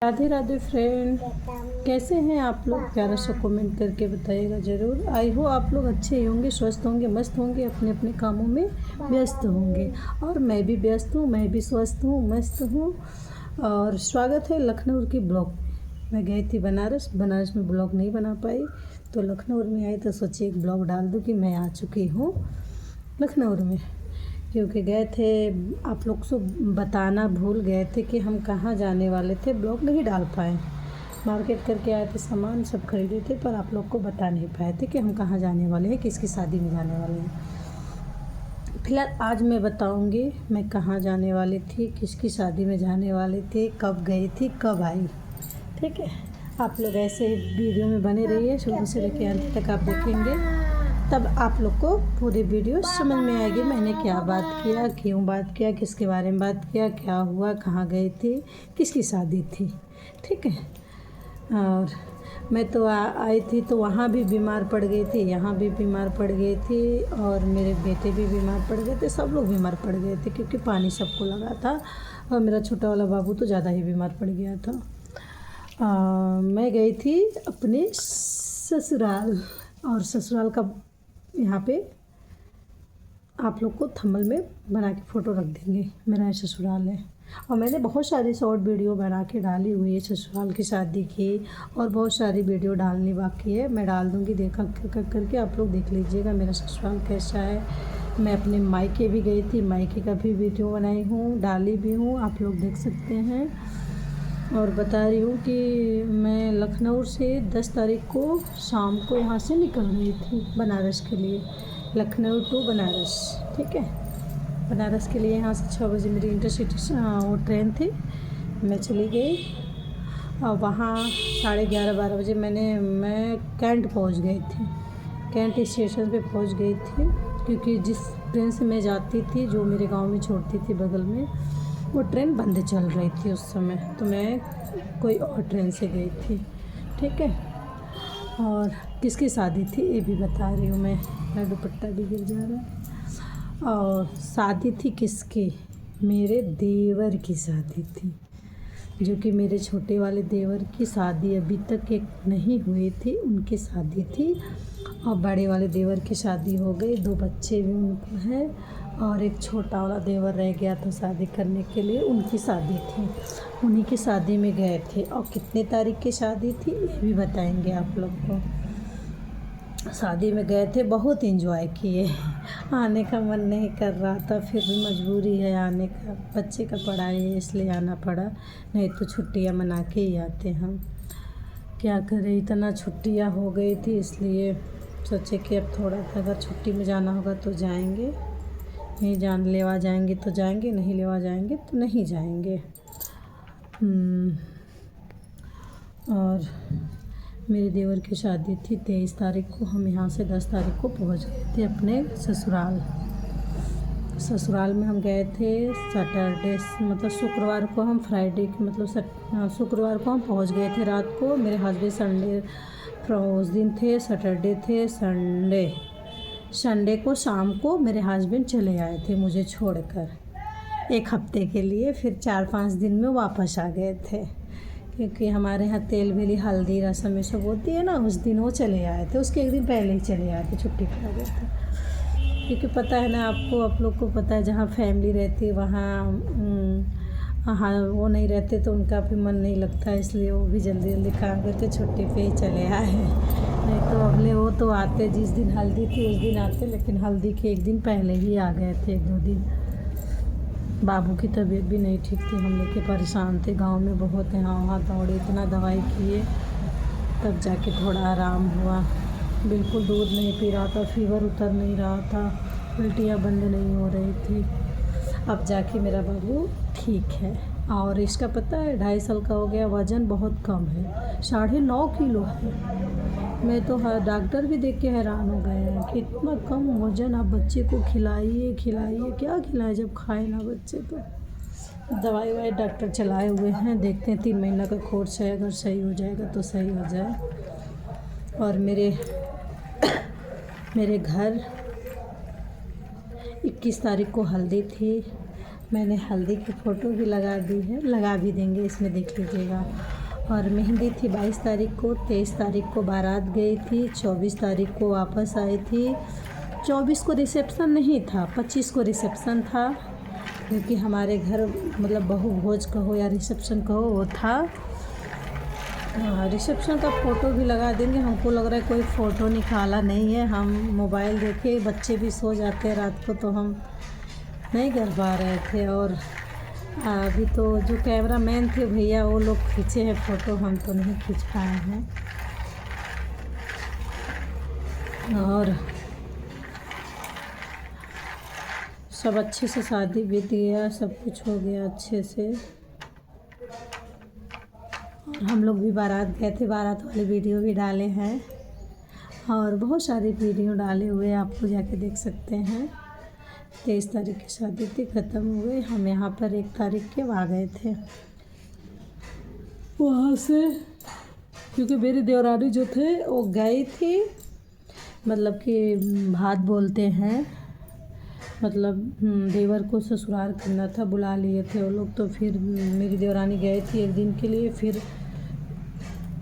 Radhe Radhe friend, कैसे हैं आप लोग? प्यारा सा कमेंट करके बताइएगा ज़रूर। आई हो आप लोग अच्छे होंगे, स्वस्थ होंगे, मस्त होंगे, अपने अपने कामों में व्यस्त होंगे। और मैं भी व्यस्त हूँ, मैं भी स्वस्थ हूँ, मस्त हूँ। और स्वागत है लखनऊ की ब्लॉग में। मैं गई थी बनारस में ब्लॉग नहीं बना पाई, तो लखनऊ में आई तो सोची एक ब्लॉग डाल दूँ कि मैं आ चुकी हूँ लखनऊ में। क्योंकि गए थे, आप लोग को बताना भूल गए थे कि हम कहाँ जाने वाले थे, ब्लॉग नहीं डाल पाए। मार्केट करके आए थे, सामान सब खरीदे थे, पर आप लोग को बता नहीं पाए थे कि हम कहाँ जाने वाले हैं, किसकी शादी में जाने वाले हैं। फिलहाल आज मैं बताऊंगी मैं कहाँ जाने वाली थी, किसकी शादी में जाने वाली थी, कब गई थी, कब आई। ठीक है, आप लोग ऐसे वीडियो में बने रहिए, शुरू से लेकर अंत तक आप देखेंगे, तब आप लोग को पूरी वीडियो समझ में आएगी। मैंने क्या बात किया, क्यों बात किया, किसके बारे में बात किया, क्या हुआ, कहाँ गई थी, किसकी शादी थी। ठीक है, और मैं तो आई थी तो वहाँ भी बीमार पड़ गई थी, यहाँ भी बीमार पड़ गई थी, और मेरे बेटे भी बीमार पड़ गए थे, सब लोग बीमार पड़ गए थे क्योंकि पानी सबको लगा था। और मेरा छोटा वाला बाबू तो ज़्यादा ही बीमार पड़ गया था। मैं गई थी अपने ससुराल, और ससुराल का यहाँ पे आप लोग को थंबनेल में बना के फ़ोटो रख देंगे, मेरा ससुराल है। और मैंने बहुत सारी शॉर्ट वीडियो बना के डाली हुई है ससुराल की शादी की, और बहुत सारी वीडियो डालनी बाकी है, मैं डाल दूँगी। देखा करके आप लोग देख लीजिएगा मेरा ससुराल कैसा है। मैं अपने मायके भी गई थी, मायके का भी वीडियो बनाई हूँ, डाली भी हूँ, आप लोग देख सकते हैं। और बता रही हूँ कि मैं लखनऊ से 10 तारीख को शाम को यहाँ से निकल गई थी बनारस के लिए, लखनऊ टू बनारस। ठीक है, बनारस के लिए यहाँ से 6 बजे मेरी इंटरसिटी वो ट्रेन थी, मैं चली गई। और वहाँ 11:30-12 बजे मैं कैंट पहुँच गई थी, कैंट स्टेशन पे पहुँच गई थी। क्योंकि जिस ट्रेन से मैं जाती थी, जो मेरे गाँव में छोड़ती थी बगल में, वो ट्रेन बंद चल रही थी उस समय, तो मैं कोई और ट्रेन से गई थी। ठीक है, और किसकी शादी थी ये भी बता रही हूँ मैं। मेरा दुपट्टा भी गिर जा रहा है। और शादी थी किसकी? मेरे देवर की शादी थी, जो कि मेरे छोटे वाले देवर की शादी अभी तक एक नहीं हुई थी, उनकी शादी थी। और बड़े वाले देवर की शादी हो गई, 2 बच्चे भी उनको हैं, और एक छोटा वाला देवर रह गया था शादी करने के लिए, उनकी शादी थी, उन्हीं की शादी में गए थे। और कितने तारीख की शादी थी ये भी बताएंगे आप लोग को। शादी में गए थे, बहुत एंजॉय किए, आने का मन नहीं कर रहा था, फिर भी मजबूरी है आने का, बच्चे का पढ़ाई है इसलिए आना पड़ा, नहीं तो छुट्टियां मना के ही आते हम। क्या करें, इतना छुट्टियां हो गई थी, इसलिए सोचे कि अब थोड़ा सा अगर छुट्टी में जाना होगा तो जाएंगे, नहीं लेवा जाएंगे तो जाएंगे, नहीं लेवा जाएंगे तो नहीं जाएंगे। और मेरे देवर की शादी थी 23 तारीख को, हम यहाँ से 10 तारीख को पहुँच गए थे अपने ससुराल। ससुराल में हम गए थे सैटरडे, मतलब शुक्रवार को, हम फ्राइडे के मतलब शुक्रवार को हम पहुँच गए थे रात को। मेरे हस्बैंड संडे उस दिन थे, सैटरडे थे, संडे को शाम को मेरे हस्बैंड चले आए थे मुझे छोड़कर 1 हफ्ते के लिए, फिर 4-5 दिन में वापस आ गए थे। क्योंकि हमारे यहाँ तेल बेली हल्दी रस्म ये सब होती है ना, उस दिन वो चले आए थे, उसके 1 दिन पहले ही चले आए थे, छुट्टी पर आ गए थे। क्योंकि पता है ना आपको, आप लोग को पता है, जहाँ फैमिली रहती है वहाँ हाँ वो नहीं रहते तो उनका भी मन नहीं लगता, इसलिए वो भी जल्दी जल्दी काम करते, छुट्टी पे ही चले आए। नहीं तो अगले वो तो आते, जिस दिन हल्दी थी उस दिन आते, लेकिन हल्दी के 1 दिन पहले ही आ गए थे, 1-2 दिन। बाबू की तबीयत भी नहीं ठीक थी, हम लोग के परेशान थे, गांव में बहुत यहाँ वहाँ दौड़े, इतना दवाई किए, तब जाके थोड़ा आराम हुआ। बिल्कुल दूध नहीं पी रहा था, फीवर उतर नहीं रहा था, उल्टियाँ बंद नहीं हो रही थी। अब जाके मेरा बाबू ठीक है। और इसका पता है 2.5 साल का हो गया, वज़न बहुत कम है, 9.5 किलो है। मैं तो डॉक्टर भी देख के हैरान हो गए हैं कि इतना कम वज़न, आप बच्चे को खिलाइए, क्या खिलाएं जब खाए ना बच्चे। तो दवाई डॉक्टर चलाए हुए हैं, देखते हैं 3 महीना का कोर्स है, अगर सही हो जाएगा तो सही हो जाए। और मेरे घर 21 तारीख को हल्दी थी, मैंने हल्दी की फ़ोटो भी लगा दी है, लगा भी देंगे, इसमें देख लीजिएगा। और मेहंदी थी 22 तारीख को, 23 तारीख को बारात गई थी, 24 तारीख को वापस आई थी। 24 को रिसेप्शन नहीं था, 25 को रिसेप्शन था, क्योंकि हमारे घर मतलब बहू भोज कहो या रिसेप्शन कहो वो था। रिसेप्शन का फ़ोटो भी लगा देंगे। हमको लग रहा है कोई फ़ोटो निकाला नहीं है, हम मोबाइल देखे, बच्चे भी सो जाते हैं रात को तो हम नहीं कर पा रहे थे। और अभी तो जो कैमरा मैन थे भैया वो लोग खींचे हैं फ़ोटो, हम तो नहीं खींच पाए हैं। और सब अच्छे से शादी बीत गया, सब कुछ हो गया अच्छे से। और हम लोग भी बारात गए थे, बारात वाले वीडियो भी डाले हैं और बहुत सारी वीडियो डाले हुए आपको जाके देख सकते हैं। 23 तारीख की शादी थी, ख़त्म हो गई। हम यहाँ पर 1 तारीख के आ गए थे वहाँ से, क्योंकि मेरी देवरानी जो थे वो गई थी, मतलब कि भात बोलते हैं, मतलब देवर को ससुराल करना था, बुला लिए थे वो लोग। तो फिर मेरी देवरानी गई थी 1 दिन के लिए, फिर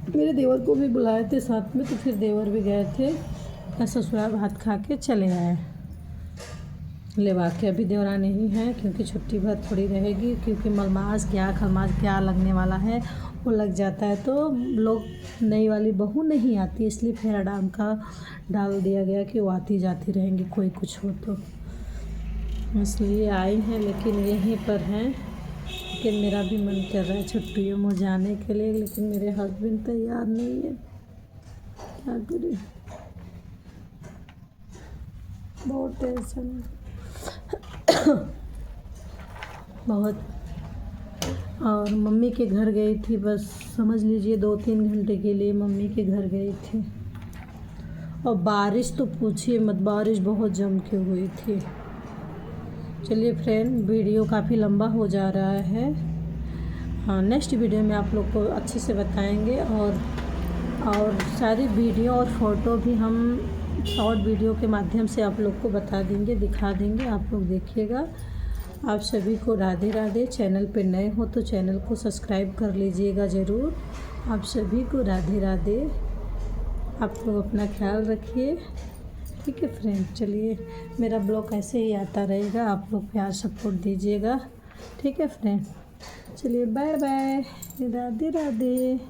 मेरे देवर को भी बुलाए थे साथ में, तो फिर देवर भी गए थे ससुराल, भात खा के चले आए लेवा के। अभी देवरानी ही है, क्योंकि छुट्टी भर थोड़ी रहेगी, क्योंकि मलमास क्या खलमास क्या लगने वाला है वो लग जाता है, तो लोग नई वाली बहू नहीं आती, इसलिए फेरा डाम का डाल दिया गया कि वो आती जाती रहेंगी कोई कुछ हो तो, इसलिए आई हैं। लेकिन यहीं पर हैं, लेकिन मेरा भी मन कर रहा है छुट्टियों में जाने के लिए, लेकिन मेरे हस्बैंड तैयार नहीं है, क्या करें, बहुत टेंशन है बहुत। और मम्मी के घर गई थी, बस समझ लीजिए 2-3 घंटे के लिए मम्मी के घर गई थी। और बारिश तो पूछिए मत, बारिश बहुत जम के हुई थी। चलिए फ्रेंड, वीडियो काफ़ी लंबा हो जा रहा है। हाँ, नेक्स्ट वीडियो में आप लोग को अच्छे से बताएंगे। और सारी वीडियो और फ़ोटो भी हम शॉर्ट वीडियो के माध्यम से आप लोग को बता देंगे, दिखा देंगे, आप लोग देखिएगा। आप सभी को राधे राधे। चैनल पे नए हो तो चैनल को सब्सक्राइब कर लीजिएगा ज़रूर। आप सभी को राधे राधे। आप लोग अपना ख्याल रखिए, ठीक है फ्रेंड। चलिए, मेरा ब्लॉग ऐसे ही आता रहेगा, आप लोग प्यार सपोर्ट दीजिएगा, ठीक है फ्रेंड। चलिए बाय बाय, राधे राधे।